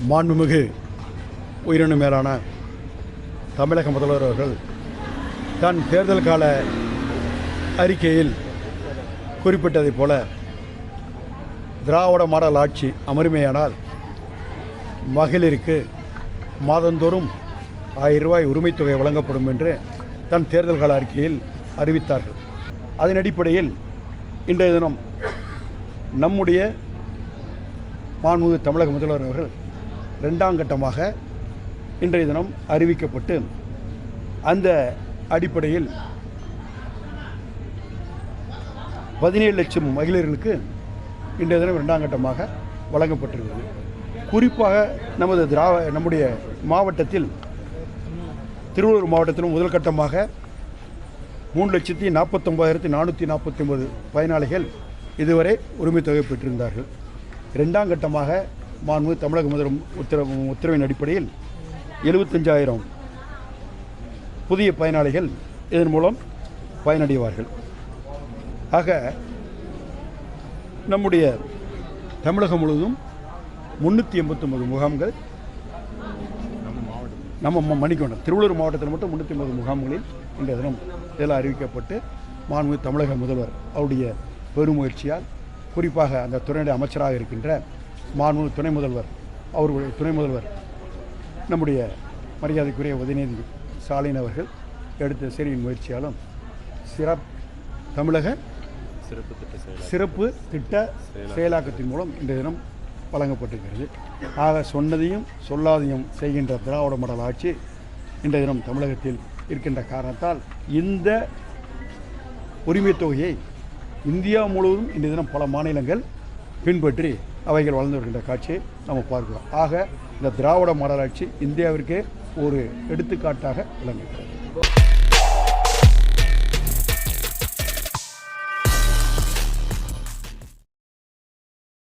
மாண்புமிகு உயிரினு மேலான தமிழக முதல்வர் அவர்கள் தன் தேர்தல் கால அறிக்கையில் குறிப்பிட்டதைப் போல திராவிட மாடல் ஆட்சி அமருமேயானால் மகளிருக்கு மாதந்தோறும் 1000 ரூபாய் உரிமைத் தொகை வழங்கப்படும் என்று தன் தேர்தல் கால அறிக்கையில் அறிவித்தார்கள். அதன் அடிப்படையில் இன்றைய தினம் நம்முடைய மாண்புமிகு தமிழக முதல்வர் அவர்கள் 2ஆம் கட்டமாக இன்றைய தினம் அறிவிக்கப்பட்டு அந்த அடிப்படையில் 17 லட்சம் மகளிர்களுக்கு இன்றைய தினம் 2ஆம் கட்டமாக வழங்கப்பட்டிருக்கிறது. குறிப்பாக நம்முடைய மாவட்டத்தில் திருவள்ளூர் மாவட்டத்திலும் முதல் கட்டமாக 3,49,449 பயனாளிகள் இதுவரை உரிமைத் தொகை பெற்றிருந்தார்கள். 2ஆம் கட்டமாக மாண்புமிகு தமிழக முதல்வர் உத்தரவின் அடிப்படையில் 75,000 புதிய பயனாளிகள் இதன் மூலம் பயனடைவார்கள். ஆக நம்முடைய தமிழகம் முழுவதும் 389 முகாம்கள் நம்ம மணிக்கொண்டோம். திருவள்ளூர் மாவட்டத்தில் மட்டும் 380 முகாம்களில் இன்றைய தினம் இதெல்லாம் அறிவிக்கப்பட்டு மாண்புமிகு தமிழக முதல்வர் அவருடைய பெருமுயற்சியால் குறிப்பாக அந்த துறையுடைய அமைச்சராக இருக்கின்ற மாண்புமிகு துணை முதல்வர் அவர்களுடைய துணை முதல்வர் நம்முடைய மரியாதைக்குரிய உதயநிதி ஸ்டாலின் அவர்கள் எடுத்த சரியின் முயற்சியாலும் தமிழக சிறப்பு திட்ட செயலாக்கத்தின் மூலம் இன்றைய தினம் வழங்கப்பட்டிருக்கிறது. ஆக சொன்னதையும் சொல்லாதையும் செய்கின்ற திராவிட மாடல் ஆட்சி இன்றைய தினம் தமிழகத்தில் இருக்கின்ற காரணத்தால் இந்த உரிமைத் தொகையை இந்தியா முழுவதும் இன்றைய தினம் பல மாநிலங்கள் பின்பற்றி அவைகள் வளர்ந்து வருகின்ற காட்சியை நம்ம பார்க்கிறோம். ஆக இந்த திராவிட மாடல் ஆட்சி இந்தியாவிற்கே ஒரு எடுத்துக்காட்டாக விளங்குகிறது.